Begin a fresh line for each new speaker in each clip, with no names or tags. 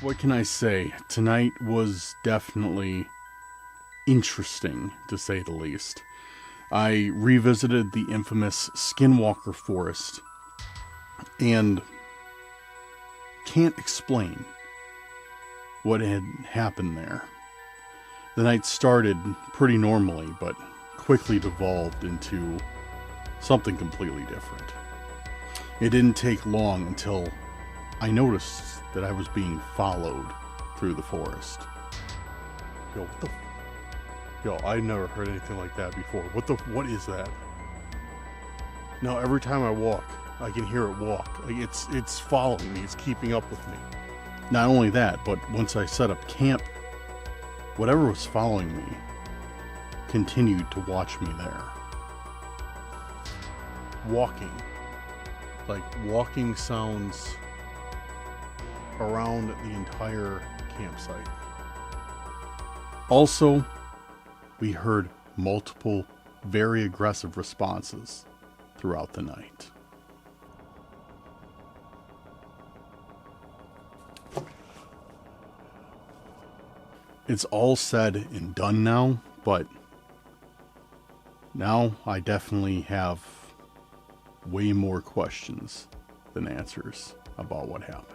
What can I say? Tonight was definitely interesting, to say the least. I revisited the infamous SKINWALKER Forest and can't explain what had happened there. The night started pretty normally, but quickly devolved into something completely different. It didn't take long until I noticed that I was being followed through the forest. Yo, what the Yo, I never heard anything like that before. What is that? Now every time I walk, I can hear it walk. Like it's following me, it's keeping up with me. Not only that, but once I set up camp, whatever was following me continued to watch me there. Walking. Like walking sounds around the entire campsite. Also, we heard multiple very aggressive responses throughout the night. It's all said and done now, but now I definitely have way more questions than answers about what happened.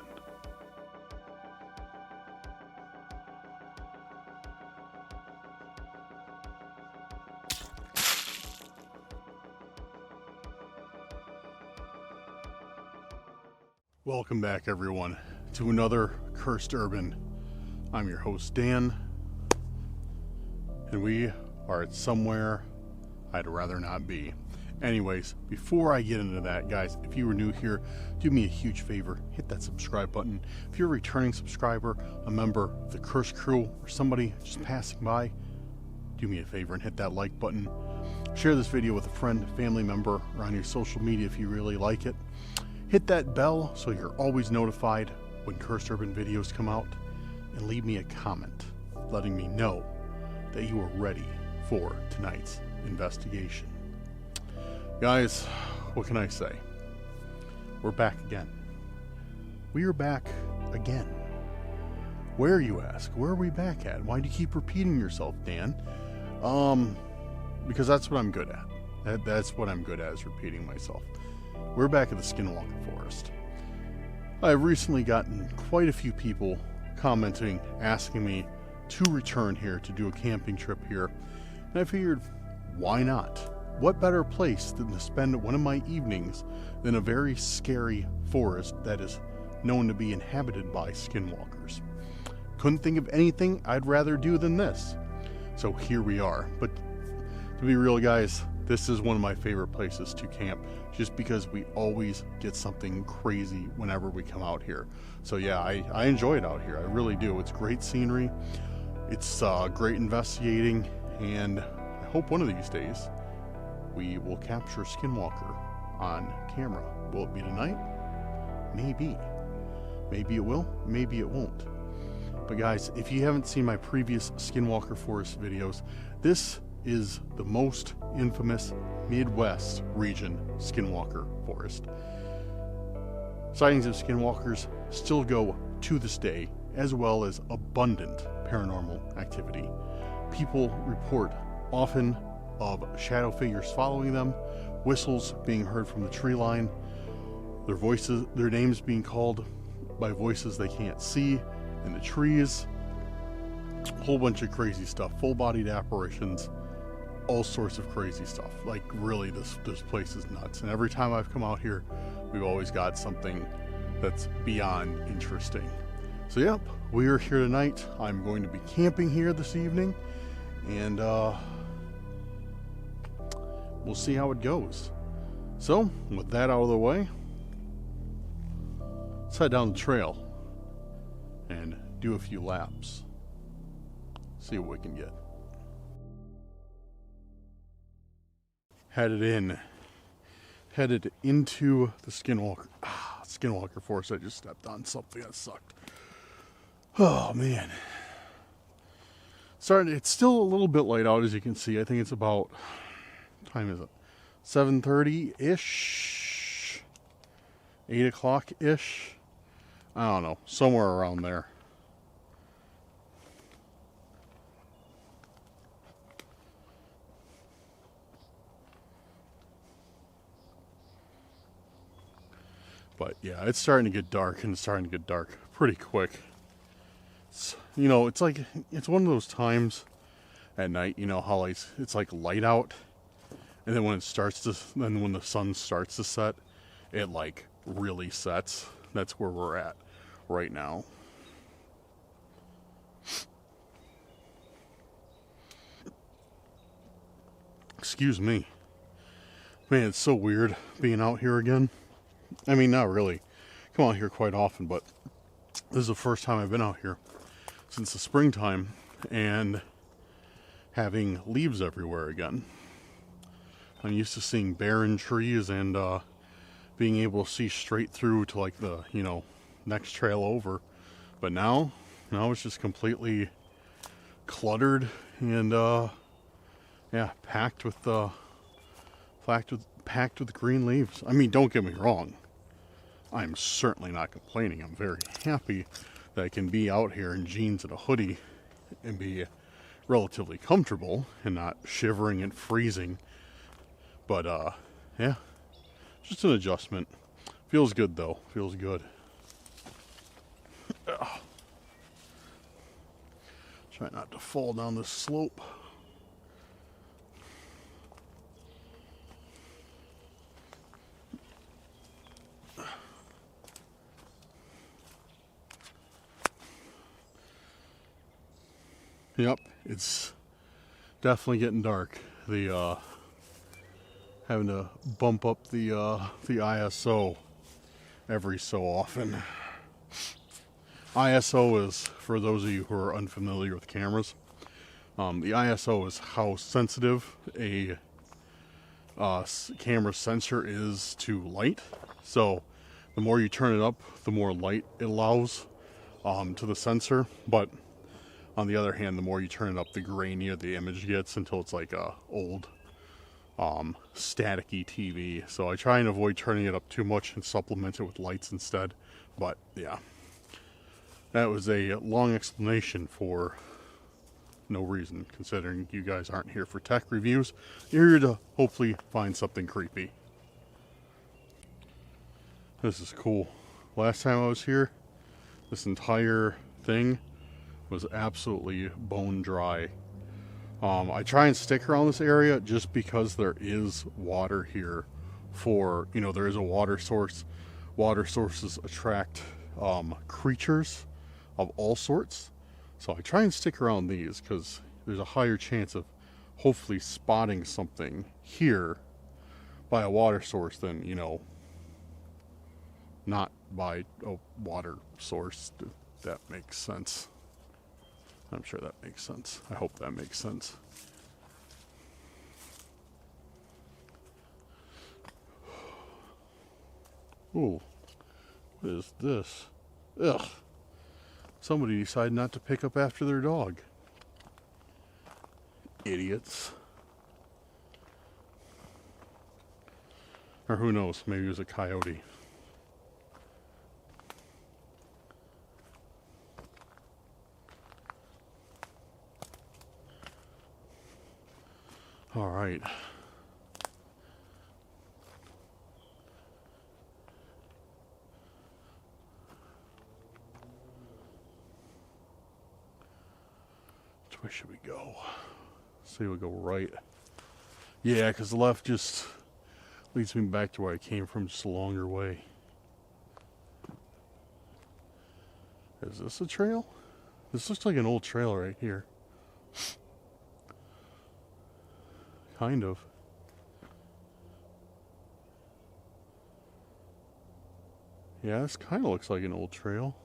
Welcome back, everyone, to another Cursed Urban. I'm your host, Dan, and we are at somewhere I'd rather not be. Anyways, before I get into that, guys, if you were new here, do me a huge favor, hit that subscribe button. If you're a returning subscriber, a member of the Curse Crew, or somebody just passing by, do me a favor and hit that like button. Share this video with a friend, family member, or on your social media if you really like it. Hit that bell so you're always notified when Cursed Urban videos come out, and leave me a comment letting me know that you are ready for tonight's investigation. Guys, what can I say? We're back again. We are back again. Where, you ask? Where are we back at? Why do you keep repeating yourself, Dan? Because that's what I'm good at. That's what I'm good at, is repeating myself. We're back at the SKINWALKER Forest. I've recently gotten quite a few people commenting, asking me to return here to do a camping trip here. And I figured, why not? What better place than to spend one of my evenings than a very scary forest that is known to be inhabited by skinwalkers? Couldn't think of anything I'd rather do than this. So here we are. But to be real, guys, this is one of my favorite places to camp, just because we always get something crazy whenever we come out here. So yeah, I enjoy it out here. I really do. It's great scenery. It's great investigating, and I hope one of these days we will capture SKINWALKER on camera. Will it be tonight? Maybe. Maybe it will, maybe it won't. But guys, if you haven't seen my previous SKINWALKER Forest videos, this is the most infamous Midwest region SKINWALKER Forest. Sightings of skinwalkers still go to this day, as well as abundant paranormal activity. People report often of shadow figures following them, whistles being heard from the tree line, their names being called by voices they can't see in the trees, a whole bunch of crazy stuff, full-bodied apparitions, all sorts of crazy stuff. Like, really, this place is nuts. And every time I've come out here, we've always got something that's beyond interesting. So yep, we are here tonight. I'm going to be camping here this evening, and we'll see how it goes. So with that out of the way, let's head down the trail and do a few laps, see what we can get. Headed into the SKINWALKER Forest. I just stepped on something that sucked. Oh man. It's still a little bit light out, as you can see. I think it's about, what time is it? 7:30-ish? 8 o'clock-ish? I don't know, somewhere around there. But yeah, it's starting to get dark, and it's starting to get dark pretty quick. You know, it's like, it's one of those times at night, you know, how it's like light out, and then when when the sun starts to set, it like really sets. That's where we're at right now. Excuse me. Man, it's so weird being out here again. I mean, not really. Come out here quite often, but this is the first time I've been out here since the springtime and having leaves everywhere again. I'm used to seeing barren trees and being able to see straight through to like the, you know, next trail over. But now it's just completely cluttered and yeah, packed with green leaves. I mean, don't get me wrong. I'm certainly not complaining. I'm very happy that I can be out here in jeans and a hoodie and be relatively comfortable and not shivering and freezing. But yeah, just an adjustment. Feels good though. Feels good. Try not to fall down this slope. Yep, it's definitely getting dark. The having to bump up the ISO every so often. ISO is, for those of you who are unfamiliar with cameras, the ISO is how sensitive a camera sensor is to light. So the more you turn it up, the more light it allows to the sensor. But on the other hand, the more you turn it up, the grainier the image gets until it's like a old staticky TV. So I try and avoid turning it up too much and supplement it with lights instead. But yeah, that was a long explanation for no reason, considering you guys aren't here for tech reviews. You're here to hopefully find something creepy. This is cool. Last time I was here, this entire thing was absolutely bone dry. I try and stick around this area just because there is water here for, you know, there is a water source. Water sources attract creatures of all sorts. So I try and stick around these because there's a higher chance of hopefully spotting something here by a water source than, you know, not by a water source. If that makes sense. I'm sure that makes sense. I hope that makes sense. Ooh, what is this? Ugh. Somebody decided not to pick up after their dog. Idiots. Or who knows, maybe it was a coyote. All right. Which way should we go? Say we go right. Yeah, because the left just leads me back to where I came from, just a longer way. Is this a trail? This looks like an old trail right here. Kind of. Yeah, this kind of looks like an old trail.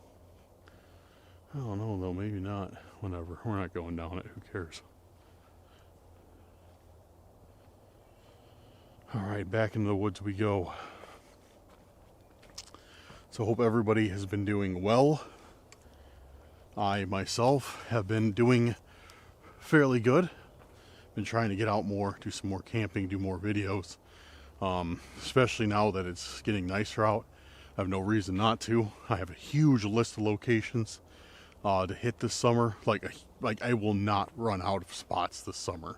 I don't know though, maybe not. Whatever, we're not going down it, who cares? Alright, back into the woods we go. So hope everybody has been doing well. I myself have been doing fairly good. Been trying to get out more, do some more camping, do more videos. Especially now that it's getting nicer out. I have no reason not to. I have a huge list of locations to hit this summer. Like I will not run out of spots this summer.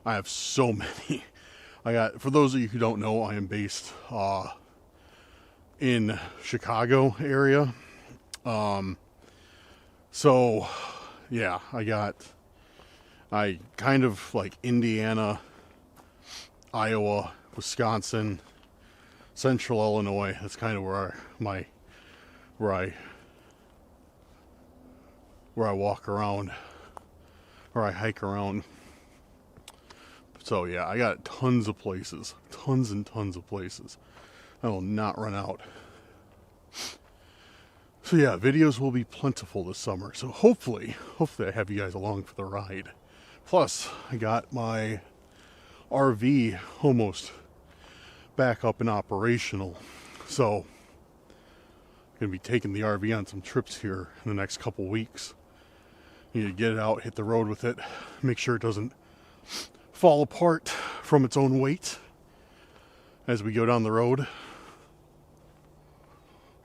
I have so many. For those of you who don't know, I am based in Chicago area. So yeah, I kind of like Indiana, Iowa, Wisconsin, Central Illinois. That's kind of where I walk around, or I hike around. So yeah, I got tons of places, tons and tons of places. I will not run out. So yeah, videos will be plentiful this summer. So hopefully I have you guys along for the ride. Plus, I got my RV almost back up and operational. So I'm gonna be taking the RV on some trips here in the next couple weeks. Need to get it out, hit the road with it, make sure it doesn't fall apart from its own weight as we go down the road.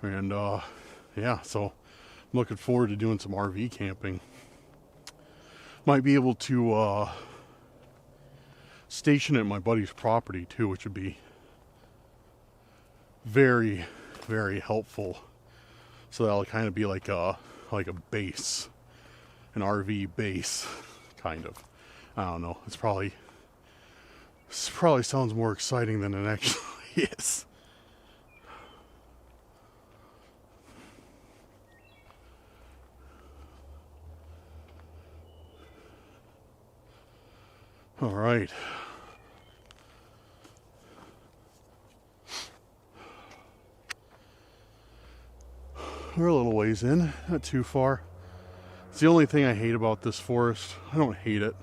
And yeah, so I'm looking forward to doing some RV camping. Might be able to station it at my buddy's property too, which would be very, very helpful. So that'll kind of be like a base, an RV base, kind of. I don't know. This probably sounds more exciting than it actually is. All right. We're a little ways in, not too far. It's the only thing I hate about this forest. I don't hate it.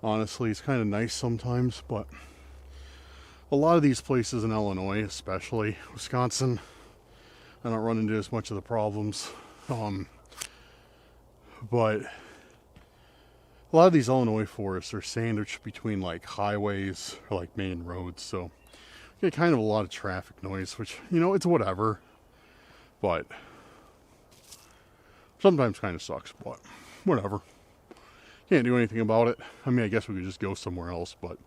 Honestly, it's kind of nice sometimes, but a lot of these places in Illinois, especially Wisconsin, I don't run into as much of the problems. But a lot of these Illinois forests are sandwiched between like highways or like main roads, so you get kind of a lot of traffic noise, which, you know, it's whatever, but sometimes kind of sucks, but whatever. Can't do anything about it. I mean, I guess we could just go somewhere else, but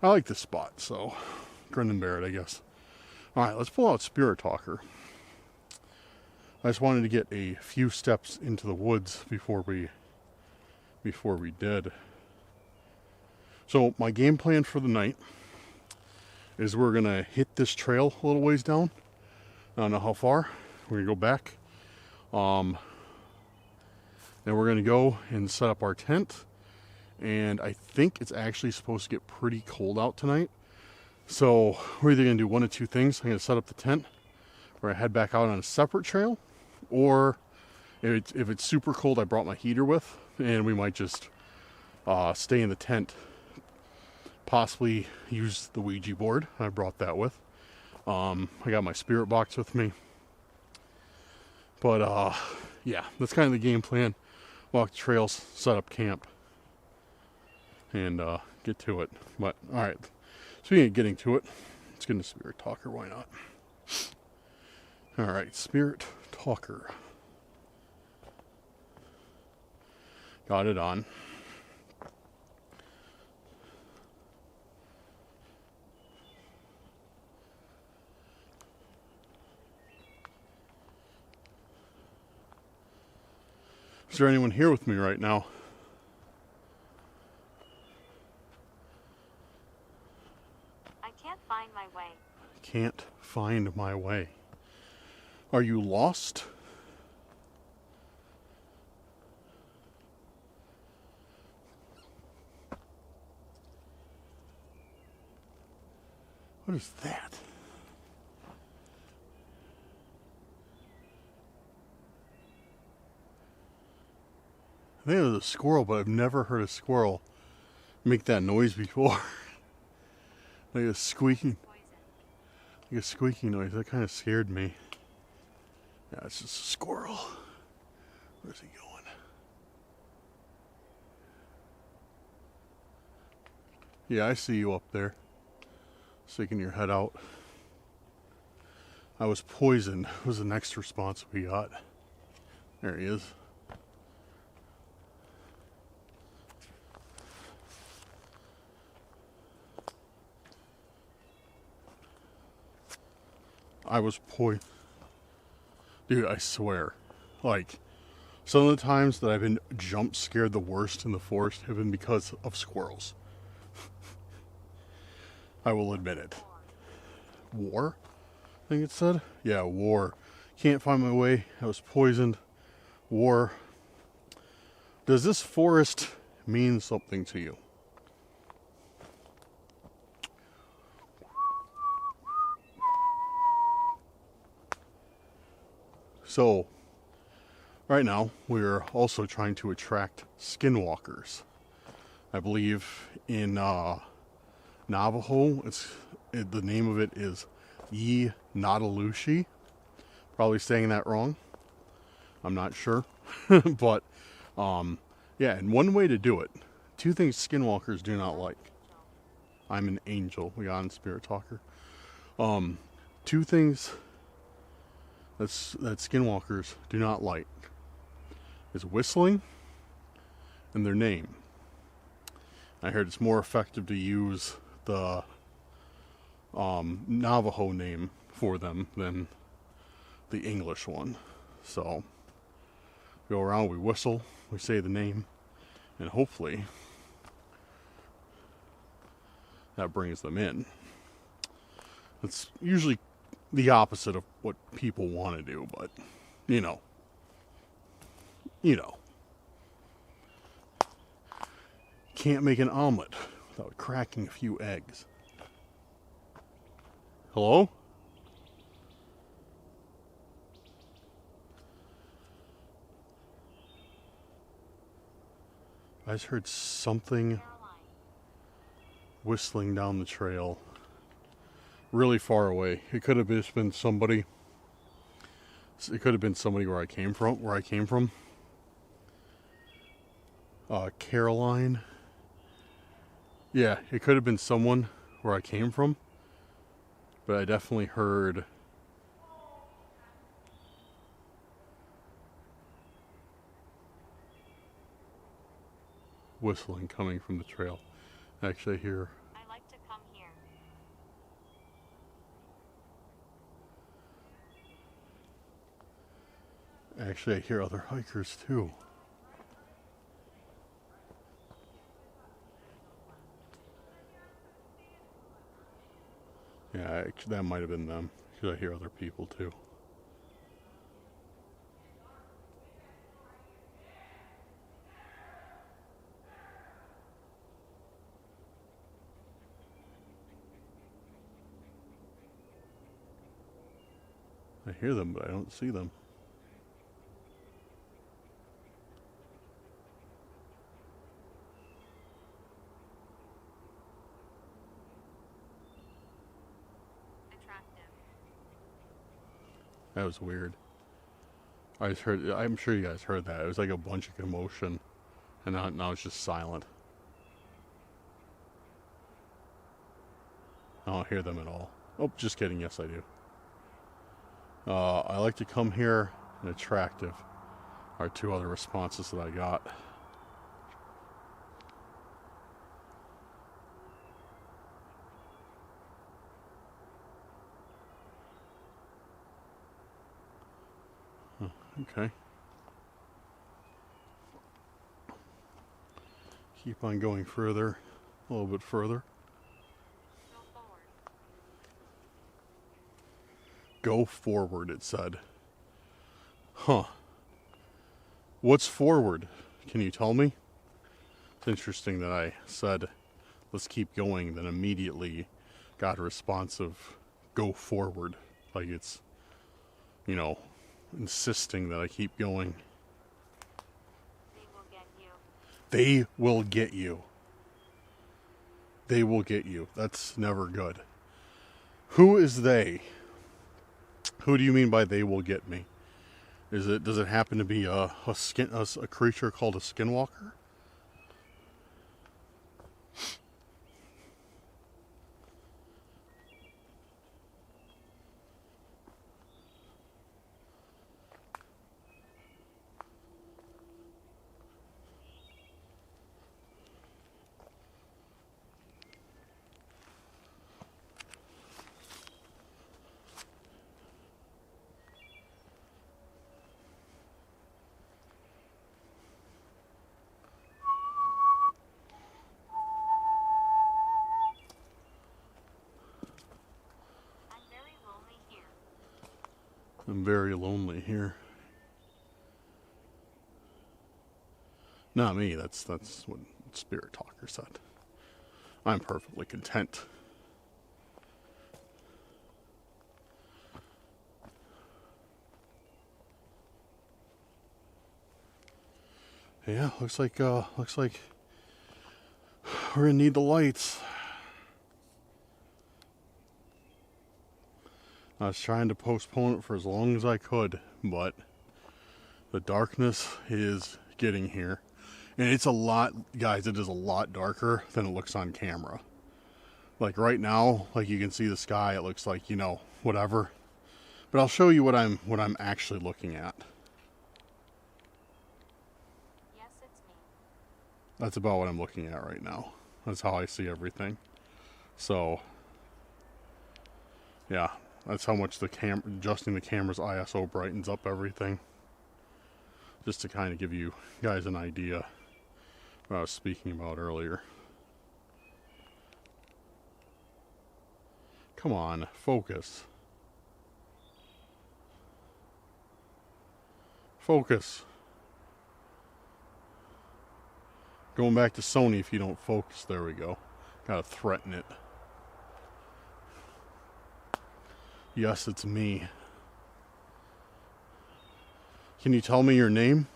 I like this spot, so grin and bear it, I guess. All right, let's pull out Spirit Talker. I just wanted to get a few steps into the woods before we did. So my game plan for the night is we're gonna hit this trail a little ways down. I don't know how far. We're gonna go back. Then we're gonna go and set up our tent. And I think it's actually supposed to get pretty cold out tonight. So we're either gonna do one of two things. I'm gonna set up the tent, or I head back out on a separate trail, or if it's super cold, I brought my heater with, and we might just stay in the tent. Possibly use the Ouija board. I brought that with. I got my spirit box with me. But yeah, that's kind of the game plan. Walk the trails, set up camp, and get to it. But all right, speaking of getting to it, let's get into Spirit Talker. Why not? All right, Spirit Talker. Got it on. Is there anyone here with me right now?
I can't find my way.
Can't find my way. Are you lost? What is that? I think it was a squirrel, but I've never heard a squirrel make that noise before. Like a squeaking noise. That kind of scared me. Yeah, it's just a squirrel. Where's he going? Yeah, I see you up there, sticking your head out. I was poisoned was the next response we got. There he is. I was poisoned. Dude, I swear. Like, some of the times that I've been jump scared the worst in the forest have been because of squirrels. I will admit it. War? I think it said? Yeah, war. Can't find my way. I was poisoned. War. Does this forest mean something to you? So, right now, we're also trying to attract skinwalkers. I believe in Navajo, the name of it is Ye Nadalushi. Probably saying that wrong. I'm not sure. But, yeah, and one way to do it. Two things skinwalkers do not like. I'm an angel. We got on Spirit Talker. Two things that skinwalkers do not like is whistling and their name. I heard it's more effective to use the Navajo name for them than the English one. So we go around, we whistle, we say the name, and hopefully that brings them in. It's usually the opposite of what people want to do, but you know. Can't make an omelet without cracking a few eggs. Hello? I just heard something whistling down the trail really far away. It could have just been somebody. It could have been somebody where I came from. Caroline. Yeah, it could have been someone where I came from. But I definitely heard whistling coming from the trail. Actually, I hear.
I like to come here.
Actually, I hear other hikers too. Yeah, actually, that might have been them. Because I hear other people too. I hear them, but I don't see them.
Attractive.
That was weird. I just heard. I'm sure you guys heard that. It was like a bunch of commotion, and now it's just silent. I don't hear them at all. Oh, just kidding. Yes, I do. I like to come here and attractive are two other responses that I got. Huh, okay. Keep on going further, a little bit further.
Go forward.
Go forward, it said. Huh. What's forward? Can you tell me? It's interesting that I said, let's keep going, then immediately got a response of go forward. Like it's, insisting that I keep going.
They will get you.
They will get you. They will get you. That's never good. Who is they? Who do you mean by they will get me? Does it happen to be a creature called a skinwalker? I'm very lonely here. Not me, that's what Spirit Talker said. I'm perfectly content. Yeah, looks like we're gonna need the lights. I was trying to postpone it for as long as I could, but the darkness is getting here. And it's a lot, guys, it is a lot darker than it looks on camera. Like right now, like you can see the sky, it looks like, you know, whatever. But I'll show you what I'm actually looking at.
Yes, it's me.
That's about what I'm looking at right now. That's how I see everything. So, yeah, that's how much adjusting the camera's ISO brightens up everything. Just to kind of give you guys an idea what I was speaking about earlier. Come on, focus. Focus. Going back to Sony if you don't focus. There we go. Gotta threaten it. Yes, it's me. Can you tell me your name?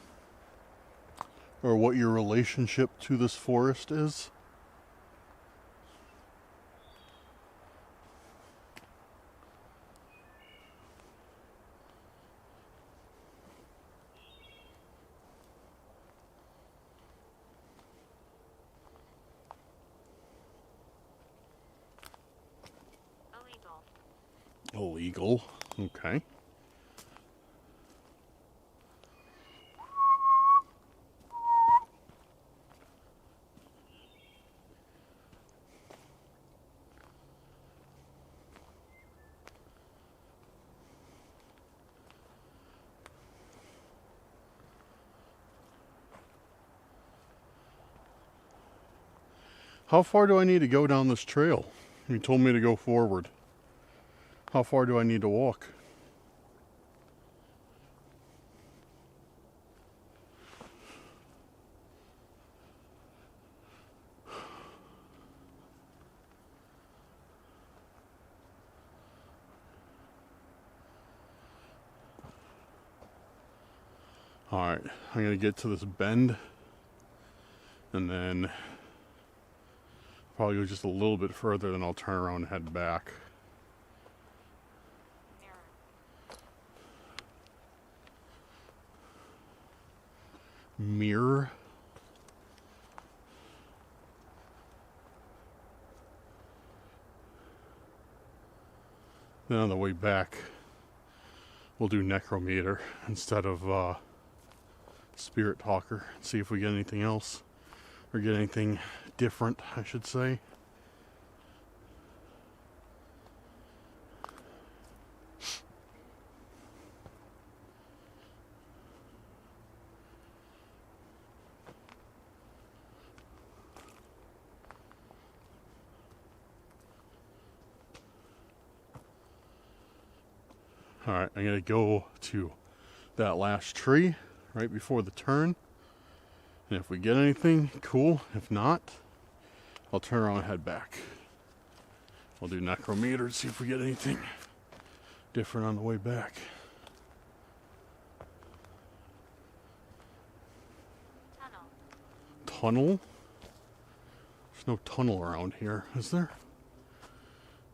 Or what your relationship to this forest is?
Illegal.
Illegal. Okay. How far do I need to go down this trail? You told me to go forward. How far do I need to walk? Alright, I'm going to get to this bend. And then probably go just a little bit further, then I'll turn around and head back. Mirror. Then on the way back, we'll do Necrometer instead of Spirit Talker. See if we get anything else, or get anything different, I should say. Alright, I'm going to go to that last tree right before the turn. And if we get anything, cool. If not, I'll turn around and head back. We'll do Necrometer to see if we get anything different on the way back. Tunnel? There's no tunnel around here, is there?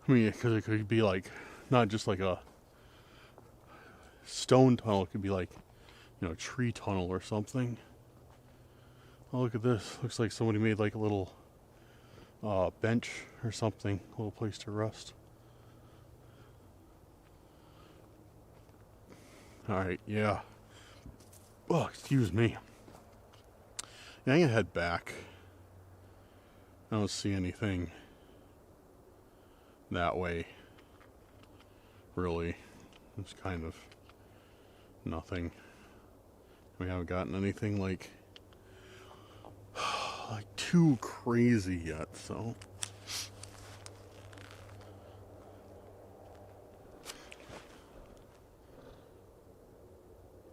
I mean, because it could be like, not just like a stone tunnel, it could be like, you know, a tree tunnel or something. Oh, look at this. Looks like somebody made like a little bench or something, a little place to rest. Alright, yeah. Oh, excuse me. Yeah, I'm gonna head back. I don't see anything that way, really. It's kind of nothing. We haven't gotten anything like too crazy yet, so.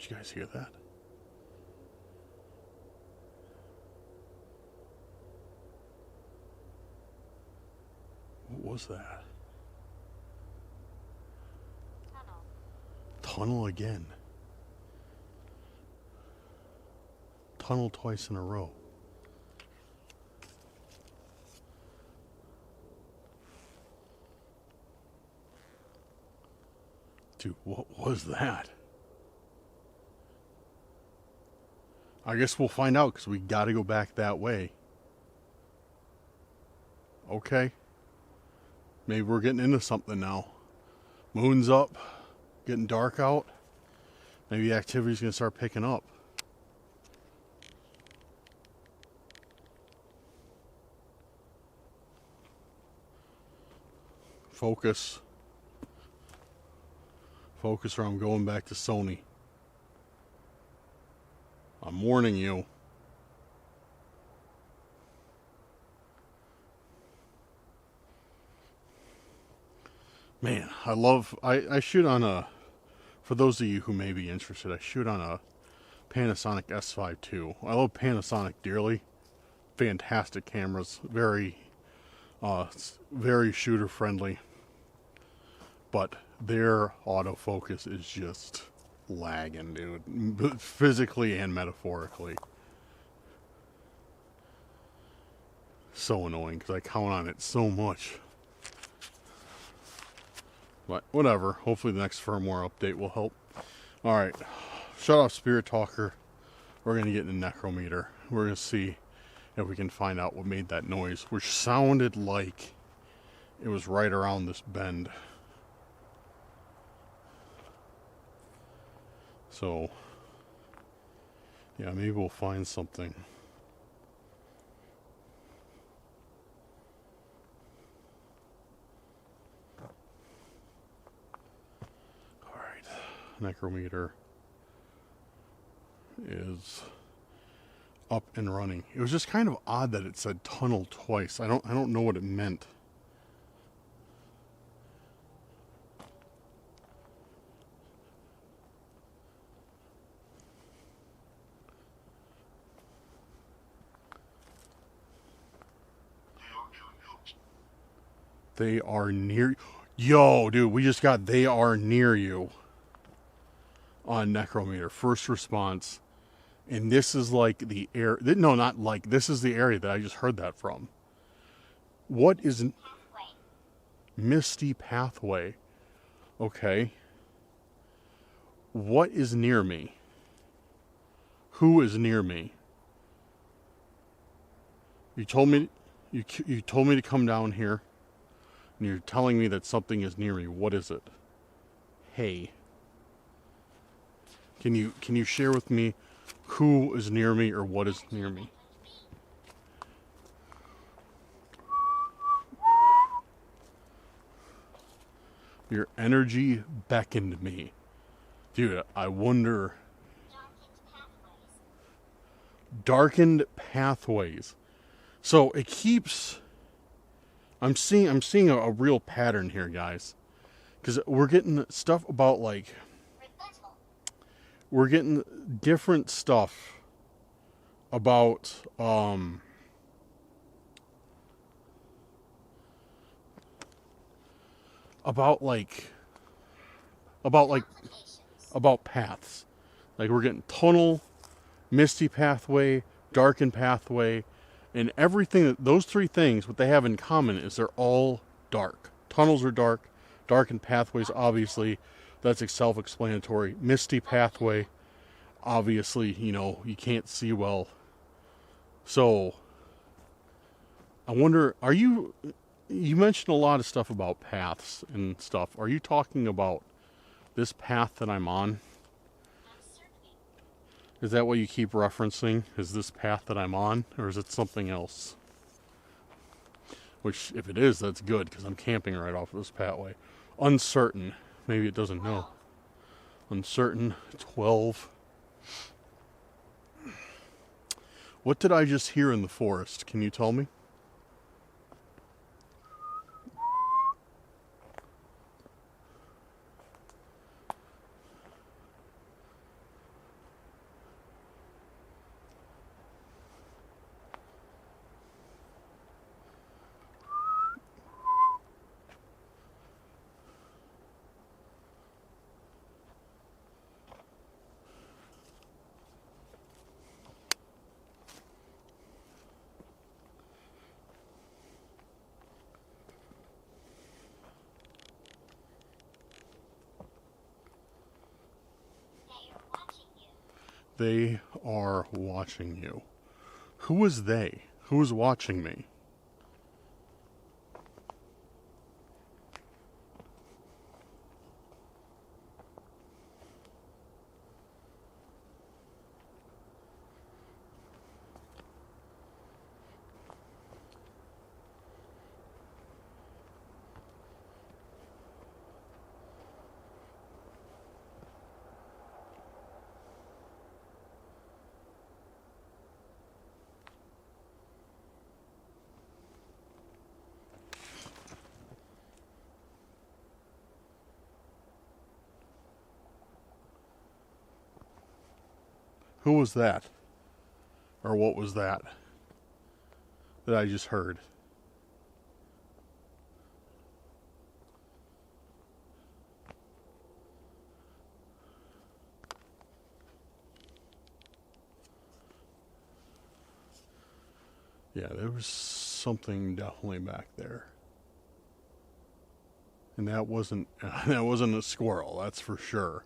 Did you guys hear that? What was that?
Tunnel.
Tunnel again. Tunnel twice in a row. Dude, what was that? I guess we'll find out because we got to go back that way. Okay. Maybe we're getting into something now. Moon's up, getting dark out. Maybe activity's going to start picking up. Focus. Focus or I'm going back to Sony. I'm warning you. Man, I shoot on a, for those of you who may be interested, I shoot on a Panasonic S5 II. I love Panasonic dearly. Fantastic cameras. Very shooter friendly. But their autofocus is just lagging, dude. Physically and metaphorically. So annoying because I count on it so much. But whatever. Hopefully the next firmware update will help. Alright. Shut off Spirit Talker. We're going to get in the Necrometer. We're going to see if we can find out what made that noise, which sounded like it was right around this bend. So, yeah, maybe we'll find something. Alright, Necrometer is up and running. It was just kind of odd that it said tunnel twice. I don't know what it meant. They are near. Yo, dude, we just got they are near you on Necrometer. First response. And this is like the air. No, not like. This is the area that I just heard that from. What is.
Pathway.
Misty pathway. Okay. What is near me? Who is near me? You told me. You told me to come down here. And you're telling me that something is near me. What is it? Hey. Can you share with me who is near me or what is near me? Your energy beckoned me. Dude, I wonder. Darkened pathways. So it keeps. I'm seeing a real pattern here, guys, because we're getting stuff about like. We're getting different stuff about paths. Like we're getting tunnel, misty pathway, darkened pathway, and everything. Those three things, what they have in common is they're all dark. Tunnels are dark, darkened pathways, obviously. That's self-explanatory. Misty pathway, obviously, you can't see well. So, I wonder, you mentioned a lot of stuff about paths and stuff. Are you talking about this path that I'm on? Is that what you keep referencing? Is this path that I'm on? Or is it something else? Which, if it is, that's good, because I'm camping right off of this pathway. Uncertain. Maybe it doesn't know. Uncertain. 12. What did I just hear in the forest? Can you tell me? They are watching you. Who is they? Who is watching me? Who was that? Or what was that I just heard? Yeah, there was something definitely back there. And that wasn't a squirrel, that's for sure.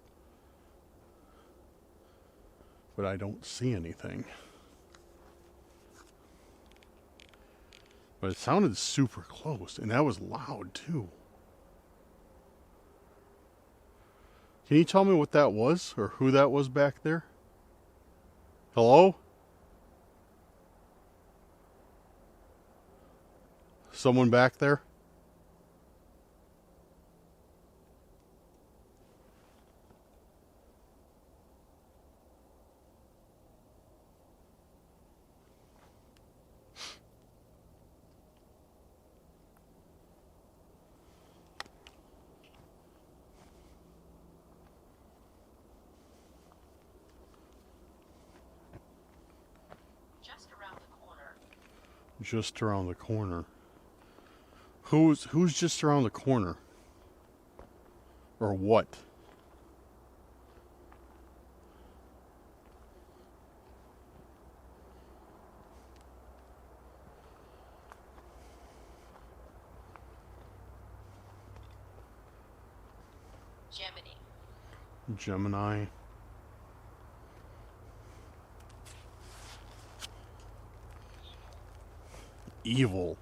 But I don't see anything. But it sounded super close, and that was loud too. Can you tell me what that was, or who that was back there? Hello? Someone back there?
Just around the corner.
Just around the corner. Who's just around the corner? Or what? Gemini. Evil.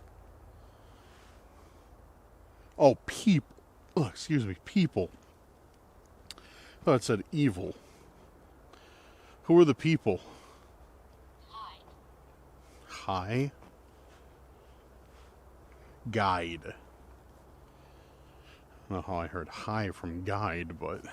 Oh, people. Oh, excuse me, people. I thought it said evil. Who are the people?
Hi.
Hi. Guide. I don't know how I heard hi from guide, but...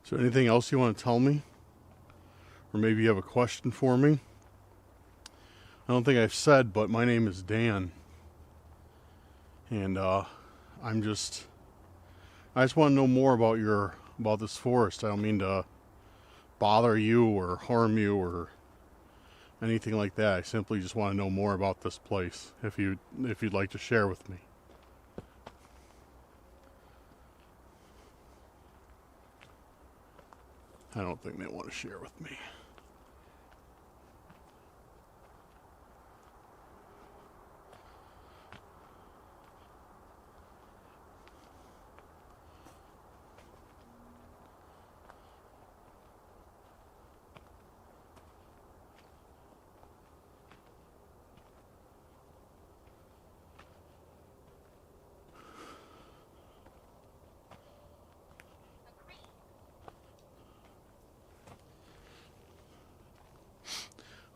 Is there anything else you want to tell me? Or maybe you have a question for me? I don't think I've said, but my name is Dan. And I just want to know more about this forest. I don't mean to bother you or harm you or anything like that. I simply just want to know more about this place, if you'd like to share with me. I don't think they want to share with me.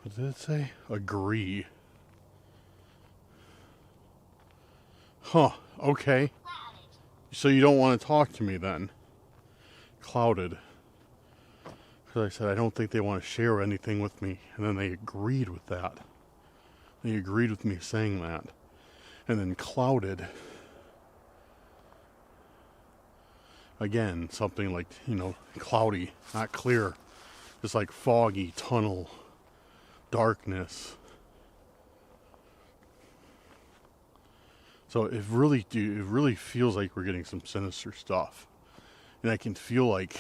What did it say? Agree. Huh, okay. So you don't want to talk to me then? Clouded. Because I said, I don't think they want to share anything with me. And then they agreed with that. They agreed with me saying that. And then clouded. Again, something like, cloudy, not clear. Just like foggy, tunnel, darkness. So it really feels like we're getting some sinister stuff. And I can feel like,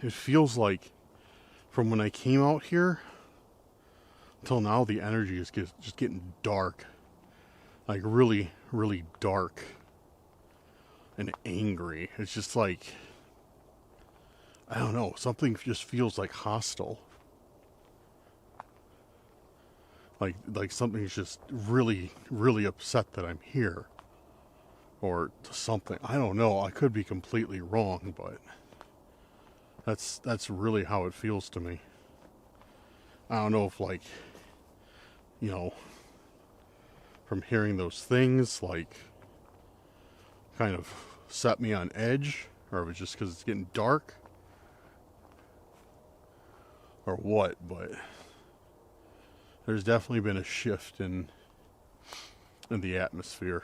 it feels like from when I came out here till now, the energy is just getting dark. Like really, really dark and angry. It's just like, I don't know, something just feels like hostile. Like something's just really, really upset that I'm here. Or something. I don't know. I could be completely wrong, but that's really how it feels to me. I don't know if from hearing those things, kind of set me on edge, or if it's just because it's getting dark, or what, but there's definitely been a shift in the atmosphere.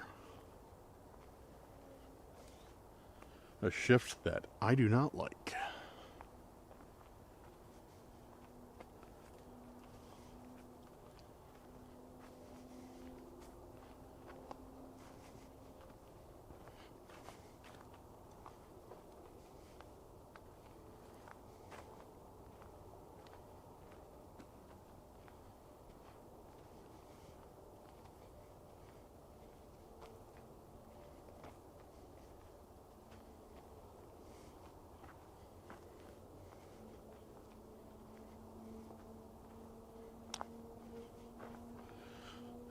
A shift that I do not like.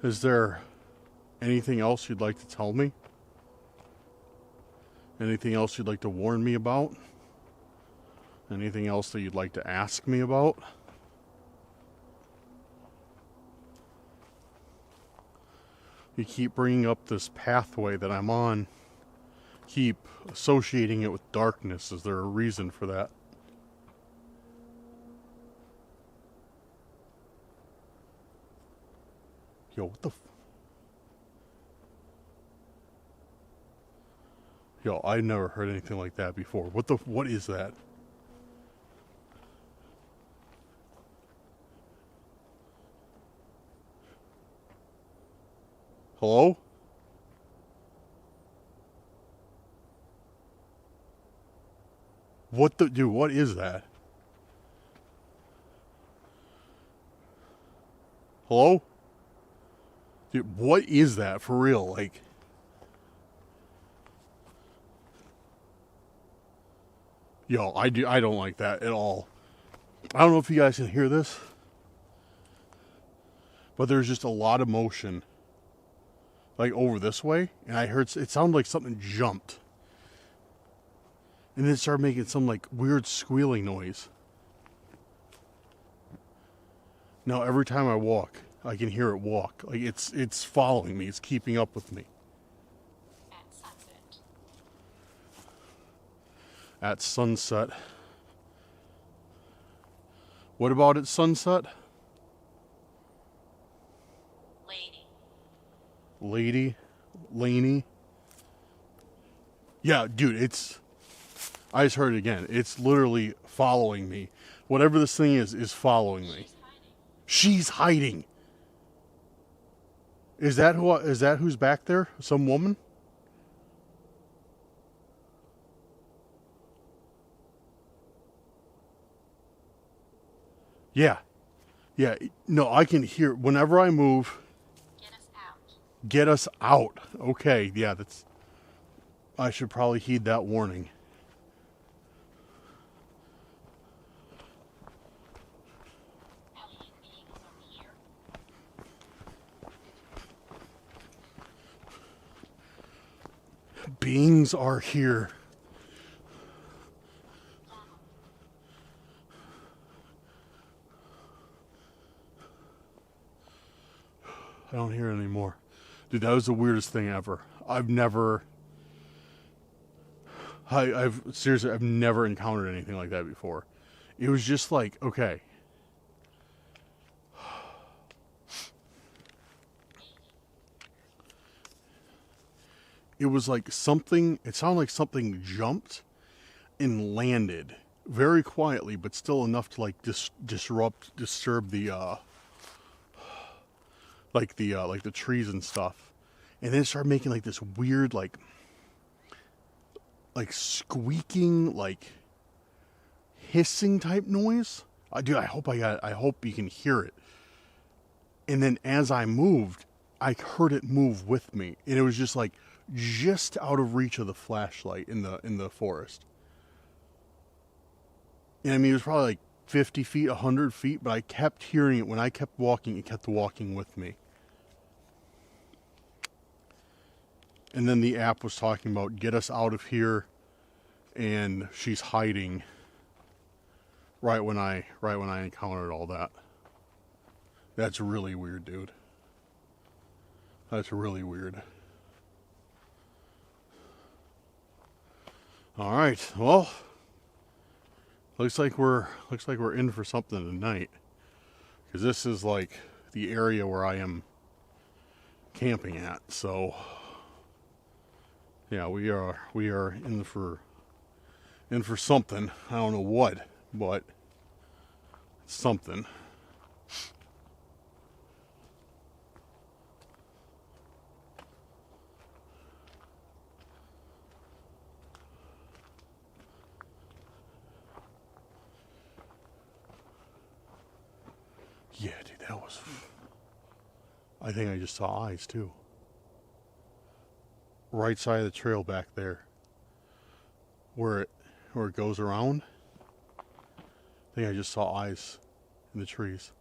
Is there anything else you'd like to tell me? Anything else you'd like to warn me about? Anything else that you'd like to ask me about? You keep bringing up this pathway that I'm on. Keep associating it with darkness. Is there a reason for that? Yo, what the Yo, I never heard anything like that before. What is that? Hello? Dude, what is that? Hello? Dude, what is that for real? Yo, I don't like that at all. I don't know if you guys can hear this, but there's just a lot of motion, over this way, and I heard it sounded like something jumped, and then it started making some weird squealing noise. Now every time I walk, I can hear it walk. It's following me. It's keeping up with me. At sunset. What about at sunset? Lady? Laney? Yeah, dude, I just heard it again. It's literally following me. Whatever this thing is following me. She's hiding. Is that who's back there? Some woman? Yeah. Yeah. No, I can hear whenever I move.
Get us out.
Get us out. Okay. Yeah, I should probably heed that warning. Beings are here. I don't hear it anymore. Dude, that was the weirdest thing ever. I've never encountered anything like that before. It was just like, okay. It was like something, it sounded like something jumped and landed very quietly, but still enough to like disturb the like the trees and stuff. And then it started making like this weird like squeaking, like hissing type noise. Dude, I hope you can hear it. And then as I moved, I heard it move with me, and it was just like just out of reach of the flashlight in the forest. And I mean, it was probably like 50 feet, 100 feet, but I kept hearing it. When I kept walking, it kept walking with me. And then the app was talking about, get us out of here, and she's hiding right when I encountered all that. That's really weird, dude. That's really weird. All right, well, looks like we're in for something tonight, because this is like the area where I am camping at. So yeah, we are in for something. I don't know what, but something. Yeah, dude, that was... I think I just saw eyes, too. Right side of the trail back there. Where it goes around. I think I just saw eyes in the trees.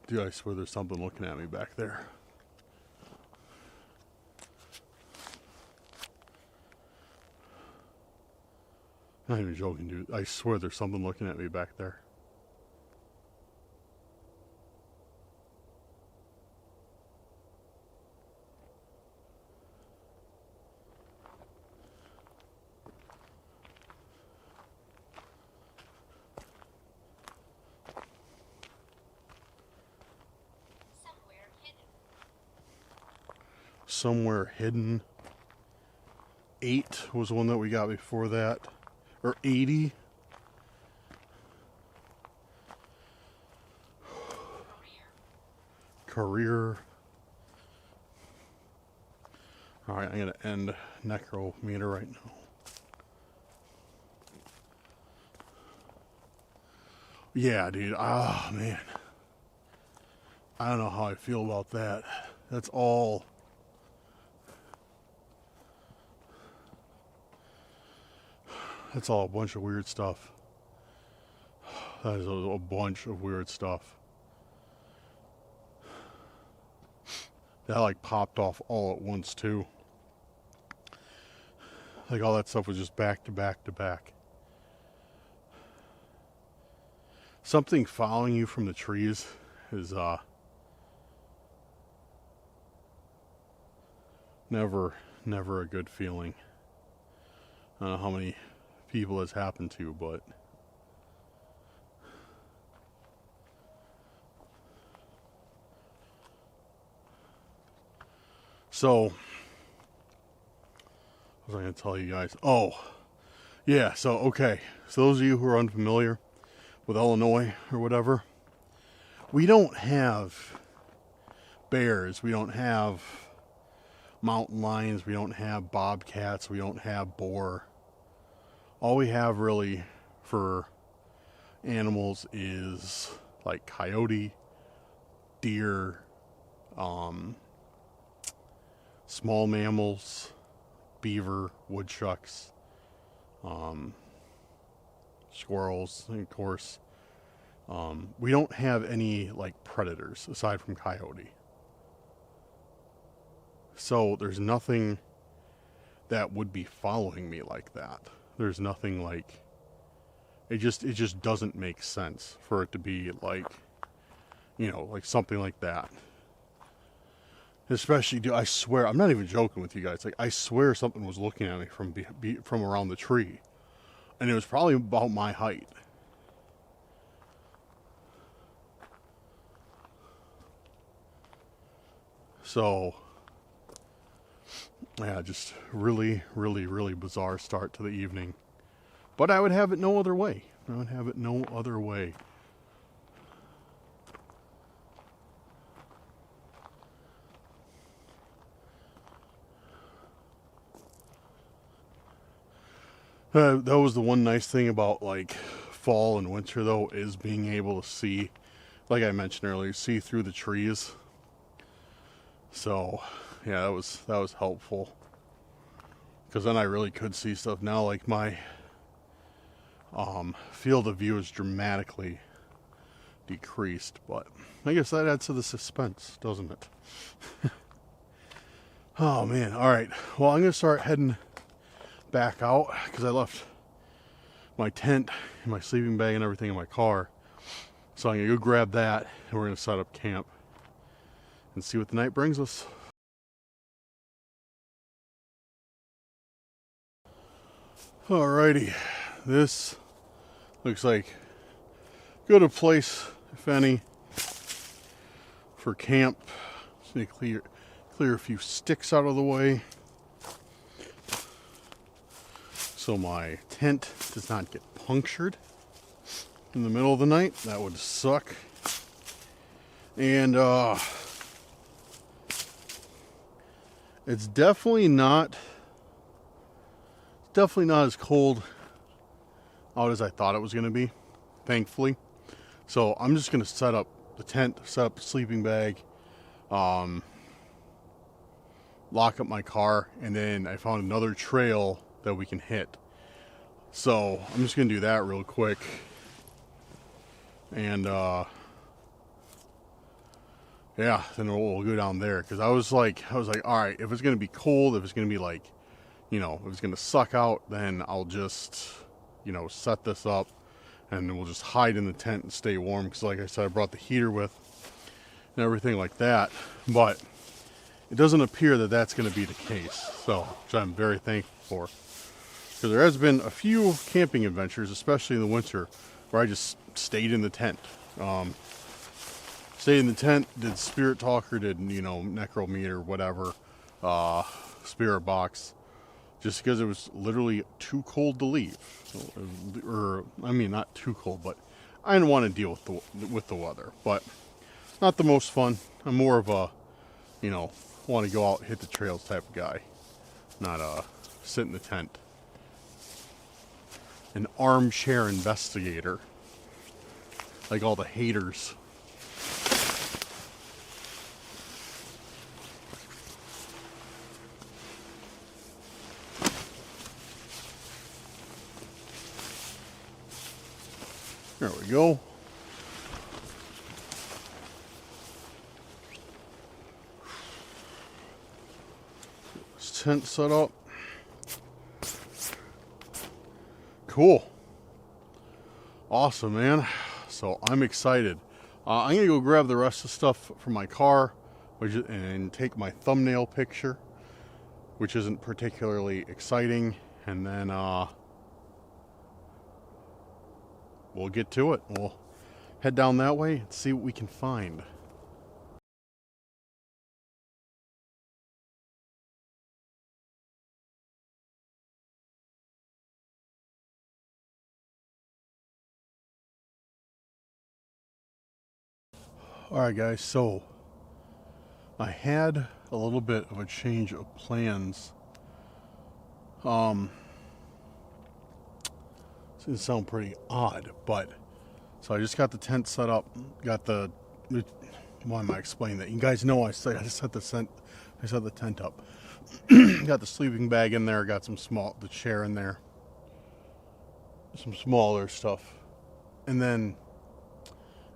Dude, I swear there's something looking at me back there. I'm not even joking, dude. I swear there's something looking at me back there. Somewhere hidden. 8 was the one that we got before that. Or 80. Career. Alright, I'm going to end necrometer right now. Yeah, dude. Ah, man. I don't know how I feel about that. That's all... That's all a bunch of weird stuff. That is a bunch of weird stuff. That like popped off all at once too. Like all that stuff was just back to back to back. Something following you from the trees is never a good feeling. I don't know how many people has happened to, but so what was I going to tell you guys? Oh, yeah, so okay, so those of you who are unfamiliar with Illinois or whatever, we don't have bears, we don't have mountain lions, we don't have bobcats, we don't have boar. All we have really for animals is like coyote, deer, small mammals, beaver, woodchucks, squirrels, and of course We don't have any like predators aside from coyote. So there's nothing that would be following me like that. There's nothing like, it just doesn't make sense for it to be like, you know, like something like that. Especially, dude, I swear, I'm not even joking with you guys. Like, I swear something was looking at me from around the tree. And it was probably about my height. So, yeah, just really, really, really bizarre start to the evening. But I would have it no other way. I would have it no other way. That was the one nice thing about like fall and winter though, is being able to see, like I mentioned earlier, see through the trees. So yeah, that was helpful, because then I really could see stuff. Now like my field of view is dramatically decreased, but I guess that adds to the suspense, doesn't it? Oh man, all right, well I'm gonna start heading back out because I left my tent and my sleeping bag and everything in my car. So I'm gonna go grab that and we're gonna set up camp and see what the night brings us. Alrighty, this looks like good a place, if any, for camp. Just need to clear a few sticks out of the way so my tent does not get punctured in the middle of the night. That would suck. And it's definitely not as cold out as I thought it was going to be, thankfully. So I'm just going to set up the tent, set up the sleeping bag, lock up my car, and then I found another trail that we can hit. So I'm just gonna do that real quick, and yeah, then we'll go down there, because I was like, all right, if it's gonna be cold, if it's gonna be like, you know, if it's gonna suck out, then I'll just, you know, set this up and we'll just hide in the tent and stay warm, because like I said, I brought the heater with and everything like that. But it doesn't appear that that's going to be the case, so which I'm very thankful for, because there has been a few camping adventures, especially in the winter, where I just stayed in the tent. Stayed in the tent, did spirit talker, did, you know, necrometer, whatever, spirit box, just because it was literally too cold to leave. Or I mean, not too cold, but I didn't want to deal with the weather. But not the most fun. I'm more of a, you know, want to go out, hit the trails type of guy, not sit in the tent. An armchair investigator, like all the haters. There we go. Tent set up. Cool. Awesome, man. So I'm excited. I'm gonna go grab the rest of the stuff from my car, and take my thumbnail picture, which isn't particularly exciting, and then we'll get to it. We'll head down that way and see what we can find. Alright guys, so I had a little bit of a change of plans. It's gonna sound pretty odd, but so I just got the tent set up, got the, why am I explaining that? You guys know I set the tent up. Got the sleeping bag in there, got the chair in there, some smaller stuff, and then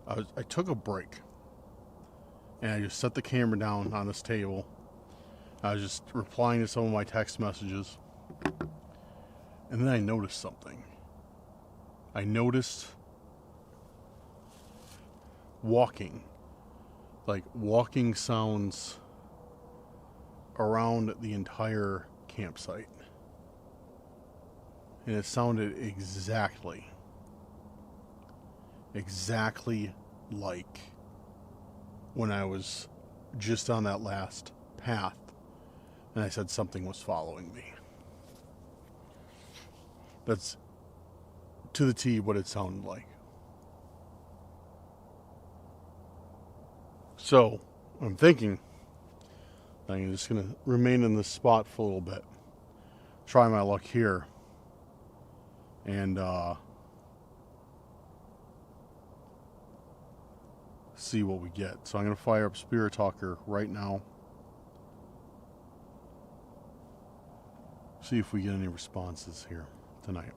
I took a break and I just set the camera down on this table. I was just replying to some of my text messages, and then I noticed something. I noticed walking sounds around the entire campsite. And it sounded exactly like when I was just on that last path and I said something was following me. That's to the T what it sounded like. So, I'm thinking I'm just going to remain in this spot for a little bit. Try my luck here. And see what we get. So I'm going to fire up Spirit Talker right now. See if we get any responses here tonight.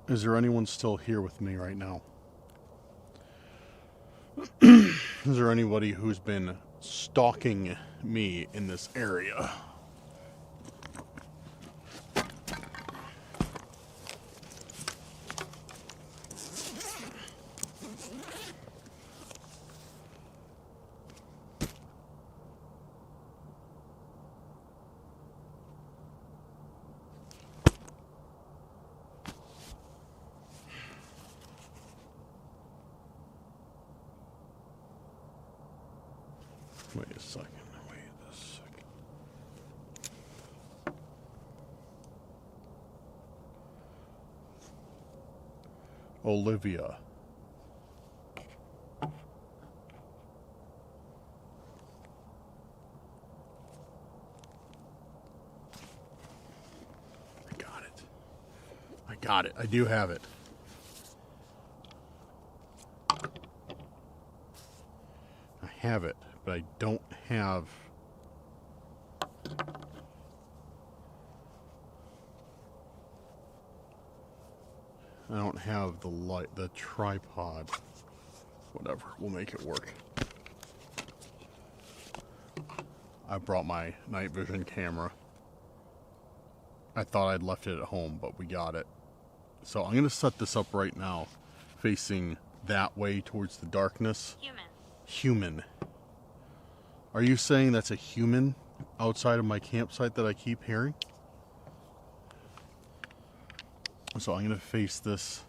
Is there anyone still here with me right now? Is there anybody who's been stalking me in this area? Wait a second. Olivia. I got it. I do have it. I have it, but I don't have... I don't have the light, the tripod. Whatever, we'll make it work. I brought my night vision camera. I thought I'd left it at home, but we got it. So I'm going to set this up right now, facing that way towards the darkness. Human. Are you saying that's a human outside of my campsite that I keep hearing? So I'm going to face this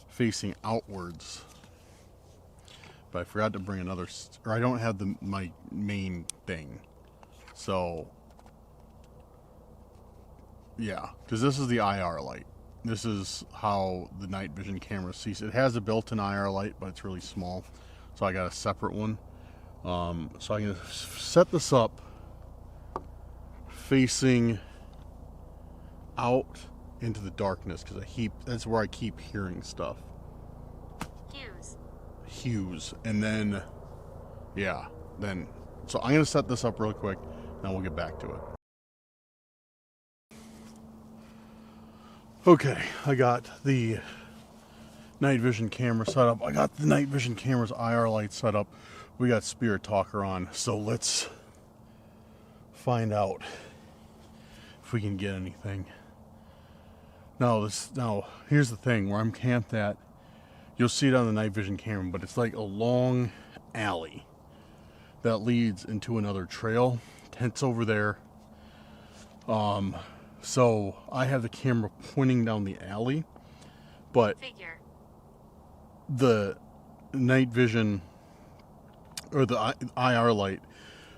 facing outwards. But I forgot to bring another, or I don't have my main thing. So, yeah, because this is the IR light. This is how the night vision camera sees. It has a built-in IR light, but it's really small. So I got a separate one. So I'm going to set this up facing out into the darkness, because that's where I keep hearing stuff. Hues. And then, yeah, so I'm going to set this up real quick, then we'll get back to it. Okay, I got the night vision camera set up. I got the night vision camera's IR light set up. We got Spirit Talker on, so let's find out if we can get anything. Now, here's the thing. Where I'm camped at, you'll see it on the night vision camera, but it's like a long alley that leads into another trail. Tent's over there. So I have the camera pointing down the alley, but the night vision or the IR light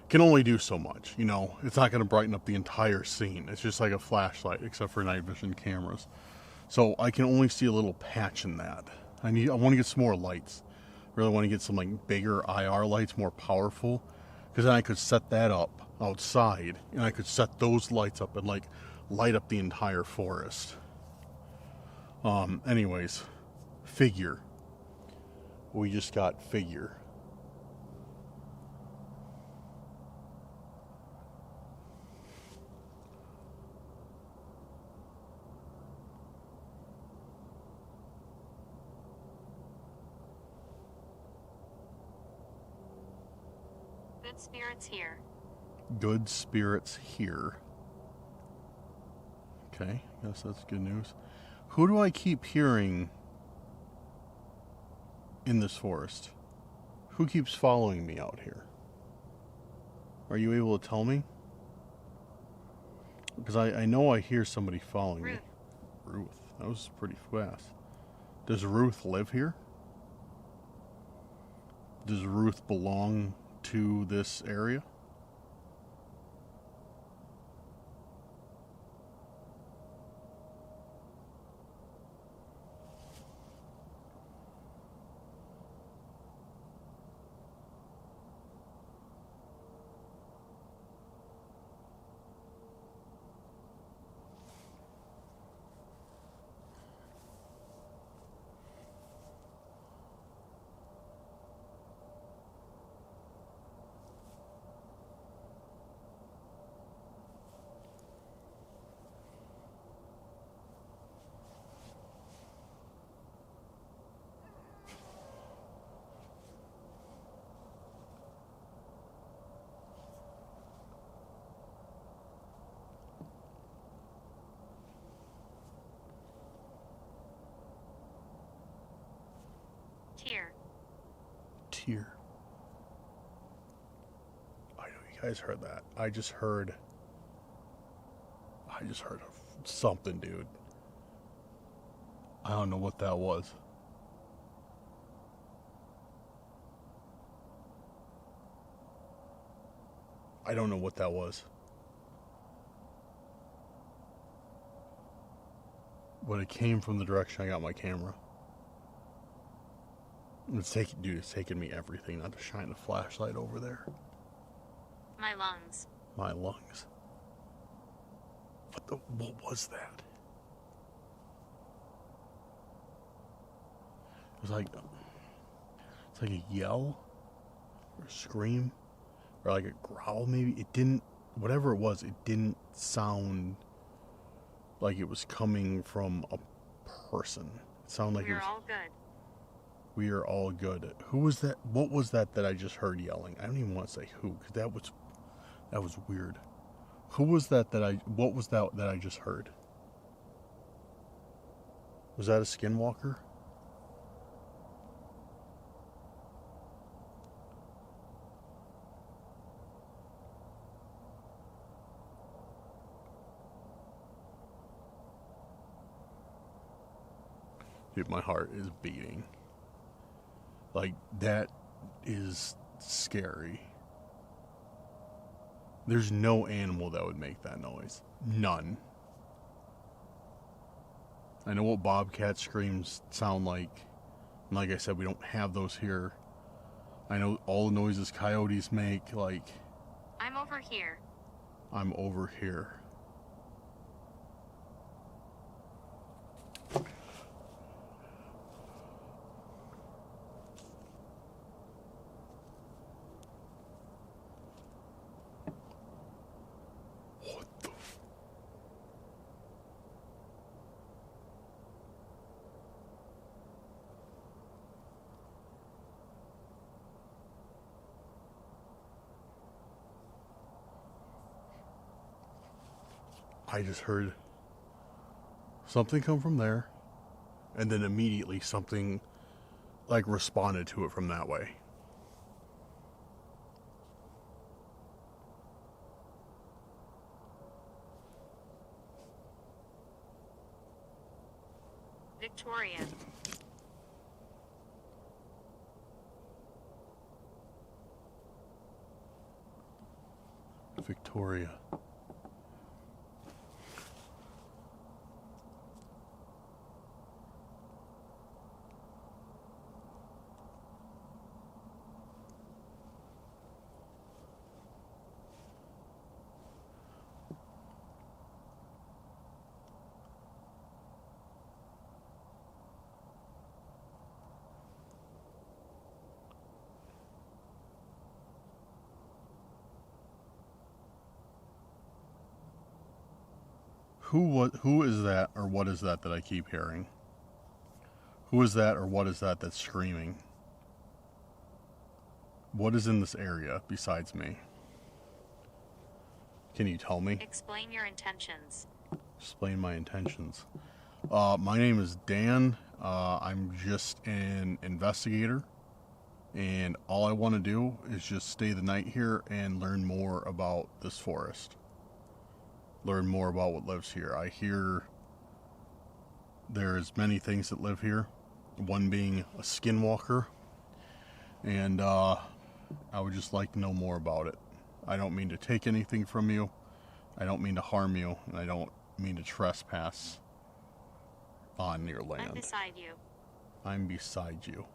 can only do so much. You know, it's not going to brighten up the entire scene. It's just like a flashlight, except for night vision cameras. So I can only see a little patch in that. I want to get some more lights. Really want to get some like bigger IR lights, more powerful, because then I could set that up outside, and I could set those lights up and like light up the entire forest. Anyways, figure. We just got figure.
Good spirits here.
Good spirits here. Okay, guess that's good news. Who do I keep hearing in this forest? Who keeps following me out here? Are you able to tell me? Because I know I hear somebody following me. Ruth. That was pretty fast. Does Ruth live here? Does Ruth belong to this area? Tear. I know you guys heard that. I just heard something, dude. I don't know what that was. I don't know what that was. But it came from the direction I got my camera. It's taking me everything not to shine a flashlight over there.
My lungs.
My lungs. What was that? It's like a yell or a scream or like a growl maybe. It didn't, whatever it was, it didn't sound like it was coming from a person. It sounded like
We're all good.
We are all good. Who was that? What was that I just heard yelling? I don't even want to say who, because that was weird. Who was that what was that I just heard? Was that a skinwalker? Dude, my heart is beating. Like, that is scary. There's no animal that would make that noise. None. I know what bobcat screams sound like. And like I said, we don't have those here. I know all the noises coyotes make, like...
I'm over here.
I'm over here. I just heard something come from there, and then immediately something like responded to it from that way.
Victoria.
Victoria. Who is that or what is that I keep hearing? Who is that or what is that that's screaming? What is in this area besides me? Can you tell me?
Explain your intentions.
Explain my intentions. My name is Dan. I'm just an investigator, and all I want to do is just stay the night here and learn more about this forest. Learn more about what lives here. I hear there's many things that live here, one being a skinwalker, and I would just like to know more about it. I don't mean to take anything from you, I don't mean to harm you, and I don't mean to trespass on your land.
I'm beside you.
I'm beside you.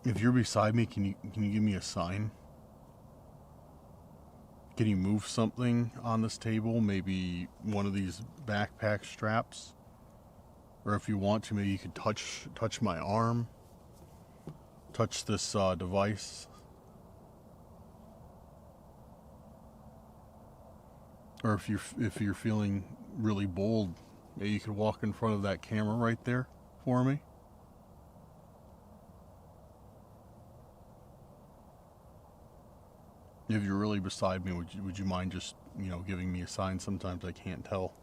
If you're beside me, can you give me a sign? Can you move something on this table? Maybe one of these backpack straps? Or if you want to, maybe you could touch my arm. Touch this device. Or if you're feeling really bold, maybe you could walk in front of that camera right there for me. If you're really beside me, would you mind just, giving me a sign? Sometimes I can't tell.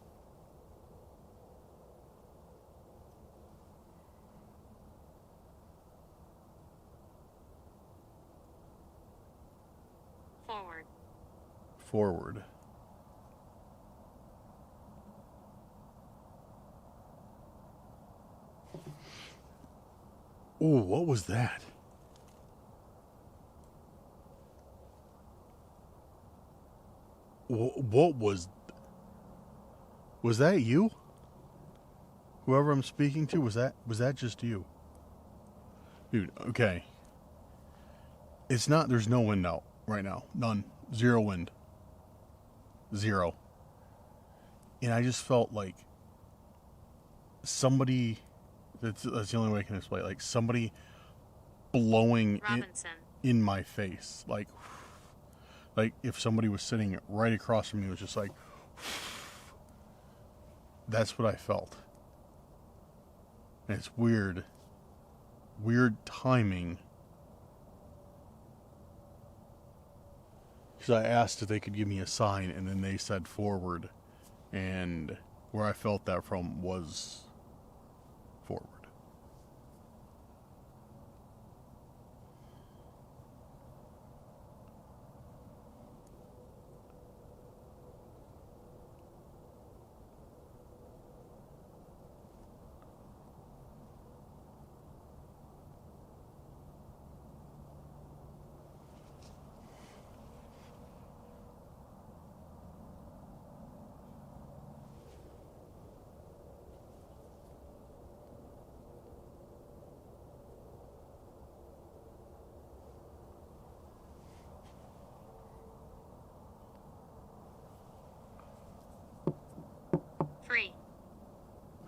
Forward.
Forward. Oh, what was that? What was that you? Whoever I'm speaking to, was that just you? Dude, okay. It's not, there's no wind out right now. None. Zero wind. Zero. And I just felt like somebody, that's the only way I can explain it, like somebody blowing in my face. Like if somebody was sitting right across from me, it was just like, that's what I felt. And it's weird timing. Because I asked if they could give me a sign, and then they said forward. And where I felt that from was forward.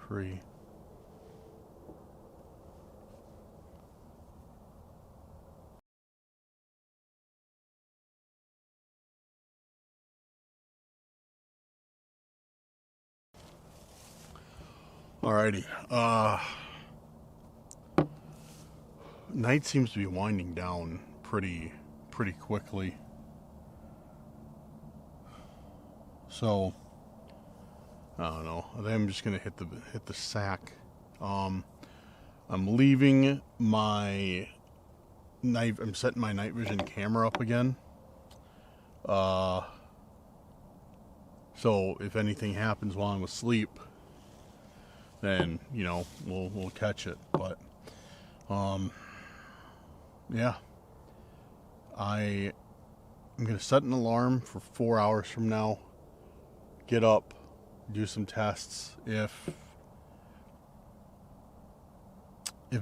Free. Alrighty. Night seems to be winding down pretty quickly. So I don't know. I think I'm just gonna hit the sack. I'm leaving my night. I'm setting my night vision camera up again. So if anything happens while I'm asleep, then we'll catch it. But yeah, I'm gonna set an alarm for 4 hours from now. Get up, do some tests. If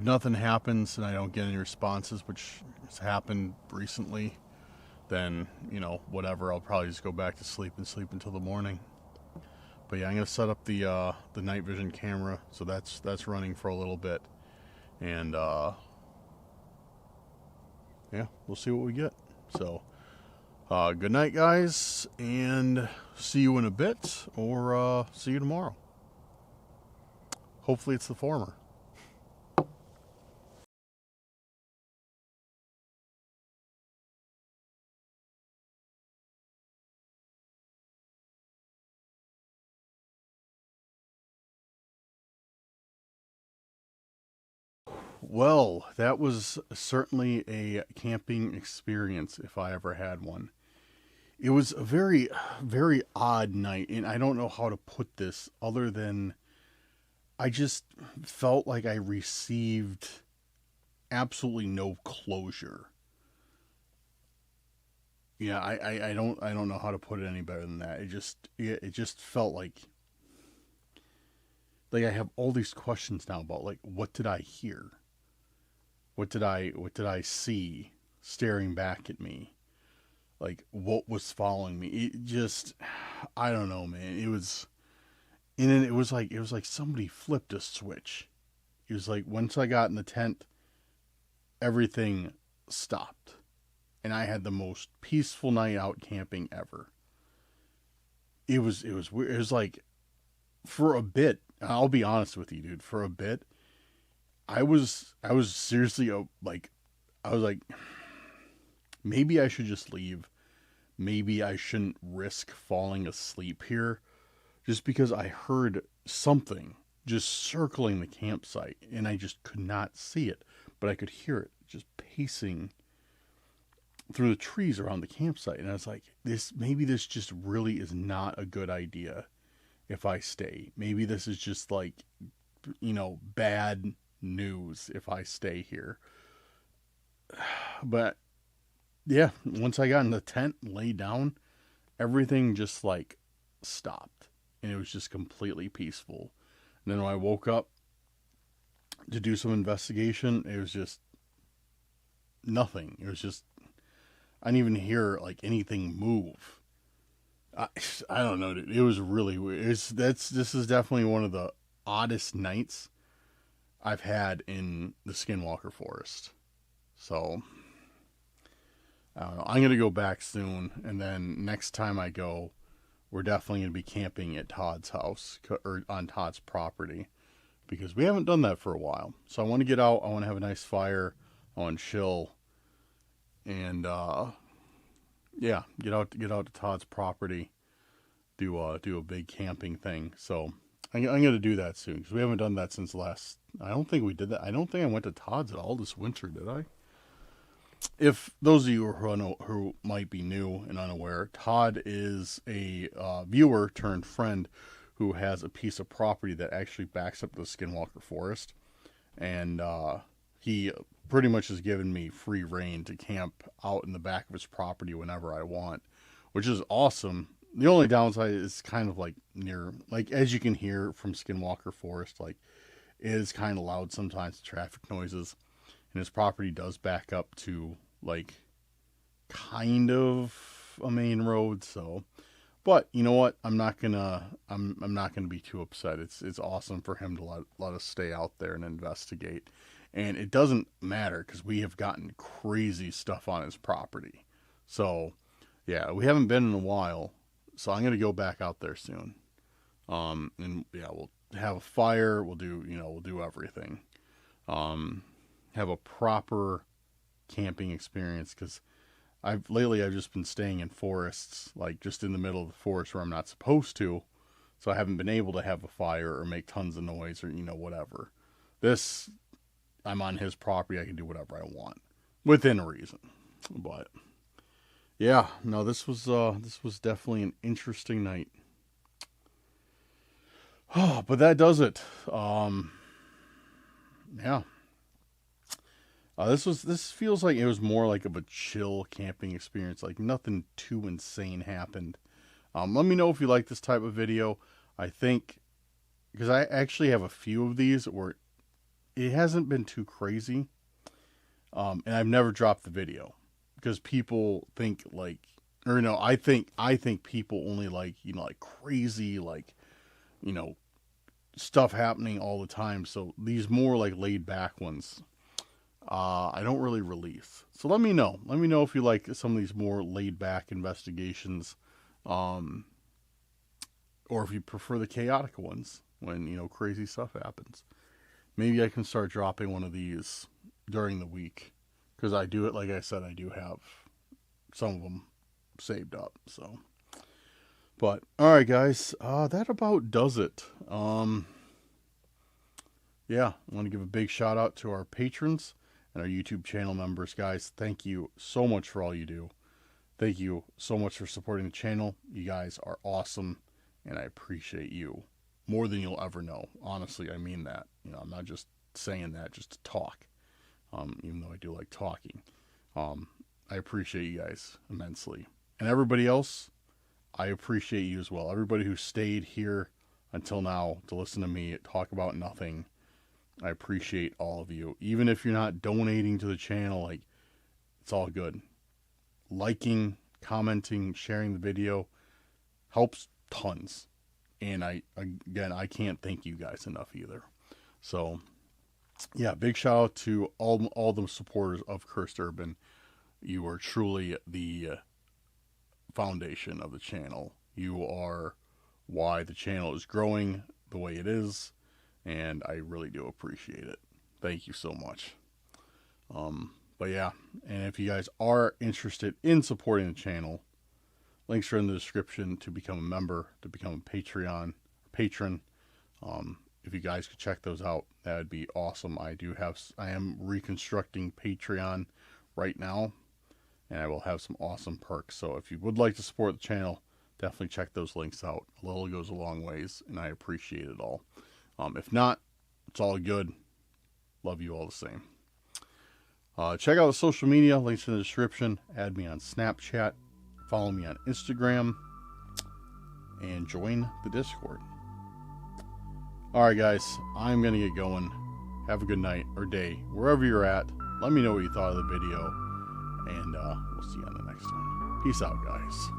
nothing happens and I don't get any responses, which has happened recently, then whatever, I'll probably just go back to sleep and sleep until the morning. But yeah, I'm gonna set up the night vision camera, so that's running for a little bit, and yeah, we'll see what we get. So good night, guys, and see you in a bit, or see you tomorrow. Hopefully it's the former. Well, that was certainly a camping experience if I ever had one. It was a very, very odd night, and I don't know how to put this other than I just felt like I received absolutely no closure. Yeah, I don't know how to put it any better than that. It just felt like I have all these questions now about like what did I hear? What did I see staring back at me? Like what was following me? It just I don't know, man. It was and then it was like somebody flipped a switch. It was like once I got in the tent, everything stopped. And I had the most peaceful night out camping ever. It was weird. It was like for a bit, I'll be honest with you, dude, for a bit, I was seriously like I was like maybe I should just leave. Maybe I shouldn't risk falling asleep here just because I heard something just circling the campsite and I just could not see it, but I could hear it just pacing through the trees around the campsite. And I was like, this just really is not a good idea if I stay. Maybe this is just like, bad news if I stay here. But yeah, once I got in the tent and laid down, everything just like stopped and it was just completely peaceful. And then when I woke up to do some investigation, it was just nothing. It was just, I didn't even hear like anything move. I, I don't know, dude. It was really weird. This is definitely one of the oddest nights I've had in the Skinwalker Forest. So I don't know. I'm gonna go back soon, and then next time I go, we're definitely gonna be camping at Todd's house or on Todd's property because we haven't done that for a while. So I want to get out. I want to have a nice fire. I want to chill, and yeah, get out to Todd's property. Do a big camping thing. So I'm gonna do that soon because we haven't done that since last. I don't think we did that. I don't think I went to Todd's at all this winter, did I? If those of you who might be new and unaware, Todd is a viewer turned friend who has a piece of property that actually backs up the Skinwalker Forest, and he pretty much has given me free reign to camp out in the back of his property whenever I want, which is awesome. The only downside is kind of like near, like as you can hear from Skinwalker Forest, like it is kind of loud sometimes, traffic noises, and his property does back up to like kind of a main road. So, but you know what? I'm not gonna be too upset. It's awesome for him to let us stay out there and investigate, and it doesn't matter because we have gotten crazy stuff on his property. So, yeah, we haven't been in a while. So I'm gonna go back out there soon. And yeah, we'll have a fire. We'll do everything. Have a proper camping experience because I've just been staying in forests, like just in the middle of the forest where I'm not supposed to. So I haven't been able to have a fire or make tons of noise or whatever. This, I'm on his property. I can do whatever I want within reason. But yeah, no, this was definitely an interesting night. Oh, but that does it. Yeah. This feels like it was more like of a chill camping experience. Like nothing too insane happened. Let me know if you like this type of video. I think because I actually have a few of these where it hasn't been too crazy. And I've never dropped the video because people think like, or I think people only like, like crazy, like you know, stuff happening all the time. So these more like laid back ones, I don't really release. So let me know. Let me know if you like some of these more laid back investigations, or if you prefer the chaotic ones when, you know, crazy stuff happens. Maybe I can start dropping one of these during the week, because I do it, like I said, I do have some of them saved up. So, but all right, guys, that about does it. Yeah, I want to give a big shout out to our patrons and our YouTube channel members, guys. Thank you so much for all you do. Thank you so much for supporting the channel. You guys are awesome, and I appreciate you more than you'll ever know. Honestly, I mean that. You know, I'm not just saying that just to talk, even though I do like talking. I appreciate you guys immensely. And everybody else, I appreciate you as well. Everybody who stayed here until now to listen to me talk about nothing, I appreciate all of you. Even if you're not donating to the channel, like, it's all good. Liking, commenting, sharing the video helps tons. And I can't thank you guys enough either. So, yeah, big shout out to all the supporters of Cursed Urban. You are truly the foundation of the channel. You are why the channel is growing the way it is, and I really do appreciate it. Thank you so much. But yeah, and if you guys are interested in supporting the channel, links are in the description to become a member, to become a patron. If you guys could check those out, that would be awesome. I am reconstructing Patreon right now, and I will have some awesome perks. So if you would like to support the channel, definitely check those links out. A little goes a long ways, and I appreciate it all. If not, it's all good. Love you all the same. Check out the social media, links in the description. Add me on Snapchat. Follow me on Instagram. And join the Discord. Alright, guys, I'm going to get going. Have a good night or day, wherever you're at. Let me know what you thought of the video. And we'll see you on the next one. Peace out, guys.